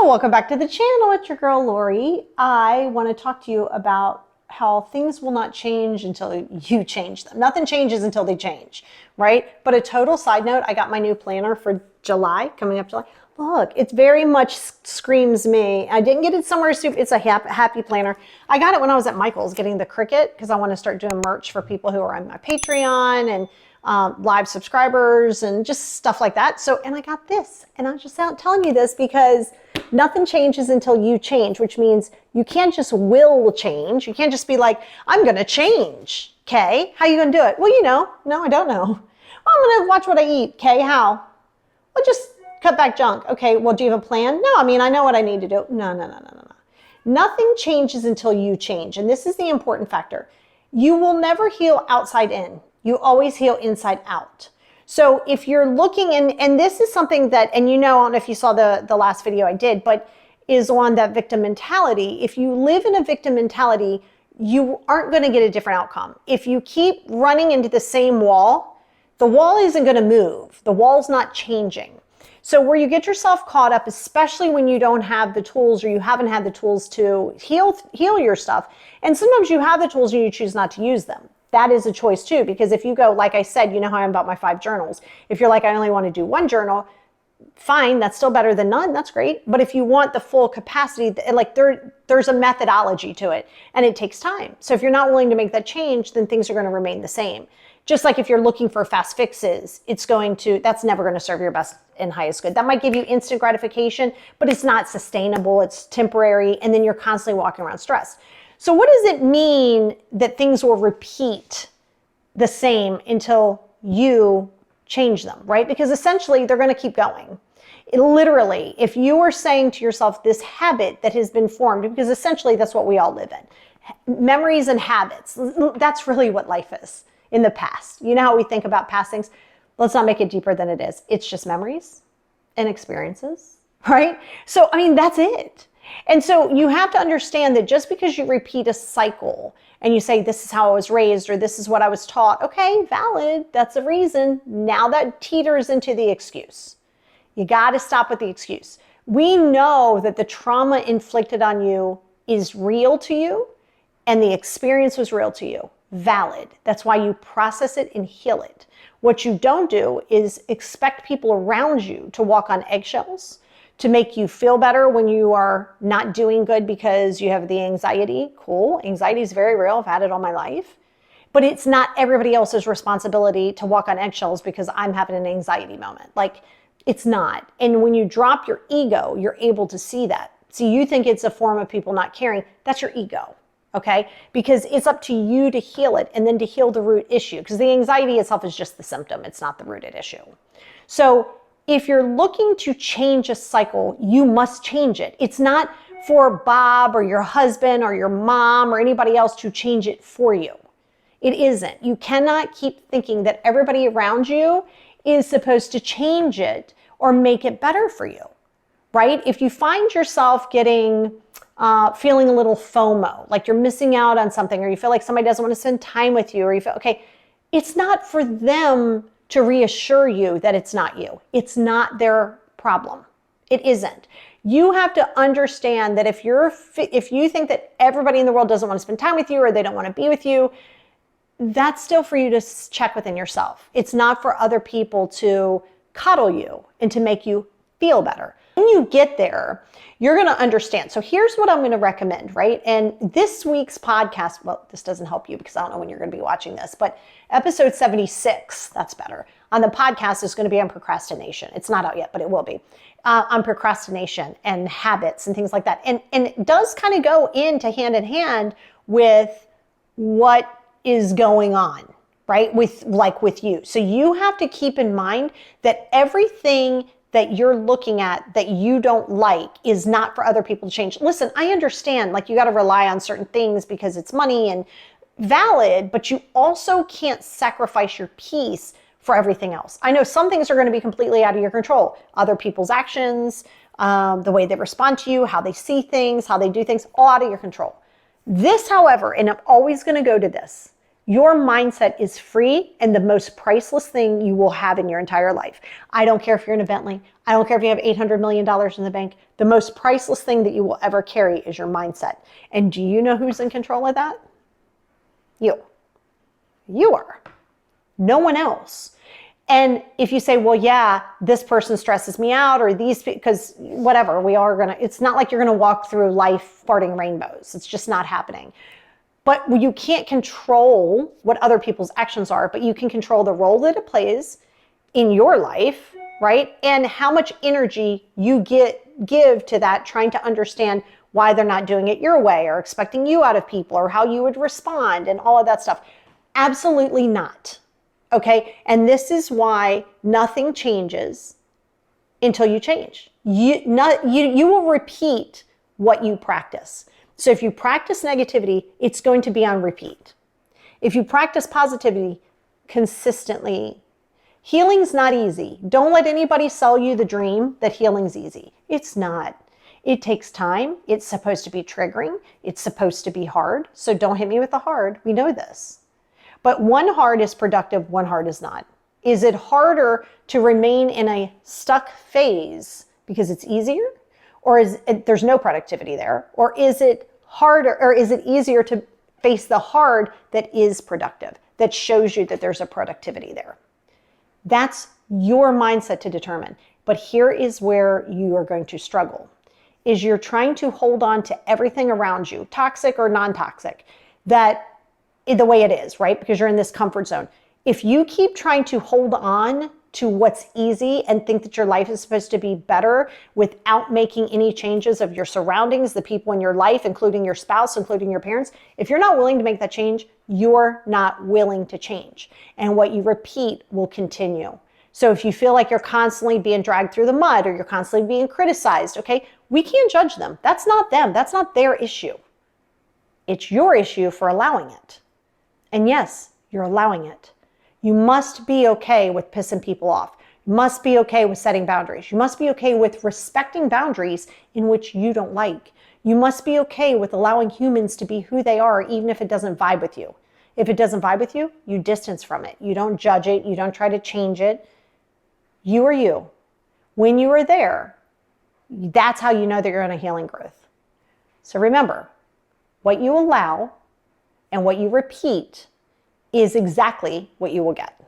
Welcome back to the channel. It's your girl Lori. I want to talk to you about how things will not change until you change them. Nothing changes until they change, right? But a total side note, I got my new planner for July, coming up July. Look, it very much screams me. I didn't get it somewhere super, it's a happy planner. I got it when I was at Michael's getting the Cricut because I want to start doing merch for people who are on my Patreon and live subscribers and just stuff like that. So, and I got this, and I'm just out telling you this because nothing changes until you change, which means you can't just will change. You can't just be like, I'm going to change. Okay. How are you going to do it? Well, no, I don't know. Well, I'm going to watch what I eat. Okay. How? Well, just cut back junk. Okay. Well, do you have a plan? No, I know what I need to do. No. Nothing changes until you change. And this is the important factor. You will never heal outside in. You always heal inside out. So if you're looking, and this is something that, and I don't know if you saw the last video I did, but is on that victim mentality. If you live in a victim mentality, you aren't going to get a different outcome. If you keep running into the same wall, the wall isn't going to move. The wall's not changing. So where you get yourself caught up, especially when you don't have the tools or you haven't had the tools to heal your stuff, and sometimes you have the tools and you choose not to use them. That is a choice too, because if you go, like I said, you know how I am about my 5 journals. If you're like, I only want to do 1 journal, fine, that's still better than none, that's great. But if you want the full capacity, like there's a methodology to it and it takes time. So if you're not willing to make that change, then things are going to remain the same. Just like if you're looking for fast fixes, that's never going to serve your best and highest good. That might give you instant gratification, but it's not sustainable, it's temporary, and then you're constantly walking around stressed. So what does it mean that things will repeat the same until you change them, right? Because essentially they're going to keep going. Literally, if you are saying to yourself this habit that has been formed, because essentially that's what we all live in, memories and habits, that's really what life is in the past. You know how we think about past things? Let's not make it deeper than it is. It's just memories and experiences, right? So, that's it. And so you have to understand that just because you repeat a cycle and you say, this is how I was raised, or this is what I was taught, okay, valid, that's a reason. Now that teeters into the excuse. You got to stop with the excuse. We know that the trauma inflicted on you is real to you and the experience was real to you. Valid. That's why you process it and heal it. What you don't do is expect people around you to walk on eggshells, to make you feel better when you are not doing good because you have the anxiety. Cool. Anxiety is very real. I've had it all my life. But it's not everybody else's responsibility to walk on eggshells because I'm having an anxiety moment. Like, it's not. And when you drop your ego, you're able to see that. See, you think it's a form of people not caring. That's your ego. Okay? Because it's up to you to heal it and then to heal the root issue. Because the anxiety itself is just the symptom. It's not the rooted issue. So if you're looking to change a cycle, you must change it. It's not for Bob or your husband or your mom or anybody else to change it for you. It isn't. You cannot keep thinking that everybody around you is supposed to change it or make it better for you, right? If you find yourself feeling a little FOMO, like you're missing out on something, or you feel like somebody doesn't want to spend time with you, or you feel, okay, it's not for them to reassure you that it's not you. It's not their problem. It isn't. You have to understand that if you think that everybody in the world doesn't want to spend time with you or they don't want to be with you, that's still for you to check within yourself. It's not for other people to cuddle you and to make you feel better. When you get there, you're going to understand. So here's what I'm going to recommend, right? And this week's podcast, well, this doesn't help you because I don't know when you're going to be watching this, but episode 76, that's better, on the podcast is going to be on procrastination. It's not out yet, but it will be on procrastination and habits and things like that. And it does kind of go into hand in hand with what is going on, right? With you. So you have to keep in mind that everything that you're looking at that you don't like is not for other people to change. Listen, I understand, like, you got to rely on certain things because it's money and valid, but you also can't sacrifice your peace for everything else. I know some things are going to be completely out of your control. Other people's actions, the way they respond to you, how they see things, how they do things, all out of your control. This, however, and I'm always going to go to this, Your mindset is free and the most priceless thing you will have in your entire life. I don't care if you're in a Bentley. I don't care if you have $800 million in the bank. The most priceless thing that you will ever carry is your mindset. And do you know who's in control of that? You. You are. No one else. And if you say, well, yeah, this person stresses me out, or these, because whatever, it's not like you're going to walk through life farting rainbows. It's just not happening. But you can't control what other people's actions are, but you can control the role that it plays in your life, right? And how much energy you give to that, trying to understand why they're not doing it your way, or expecting you out of people, or how you would respond, and all of that stuff. Absolutely not. Okay? And this is why nothing changes until you change. You will repeat what you practice. So if you practice negativity, it's going to be on repeat. If you practice positivity consistently, healing's not easy. Don't let anybody sell you the dream that healing's easy. It's not. It takes time. It's supposed to be triggering. It's supposed to be hard. So don't hit me with the hard. We know this. But one hard is productive, one hard is not. Is it harder to remain in a stuck phase because it's easier? Or there's no productivity there? Or is it harder, or is it easier to face the hard that is productive, that shows you that there's a productivity there? That's your mindset to determine. But here is where you are going to struggle, is you're trying to hold on to everything around you, toxic or non-toxic, that the way it is, right? Because you're in this comfort zone. If you keep trying to hold on to what's easy and think that your life is supposed to be better without making any changes of your surroundings, the people in your life, including your spouse, including your parents, if you're not willing to make that change, you're not willing to change. And what you repeat will continue. So if you feel like you're constantly being dragged through the mud, or you're constantly being criticized, okay, we can't judge them. That's not them. That's not their issue. It's your issue for allowing it. And yes, you're allowing it. You must be okay with pissing people off. You must be okay with setting boundaries. You must be okay with respecting boundaries in which you don't like. You must be okay with allowing humans to be who they are, even if it doesn't vibe with you. If it doesn't vibe with you, you distance from it. You don't judge it. You don't try to change it. You are you. When you are there, that's how you know that you're in a healing growth. So remember, what you allow and what you repeat is exactly what you will get.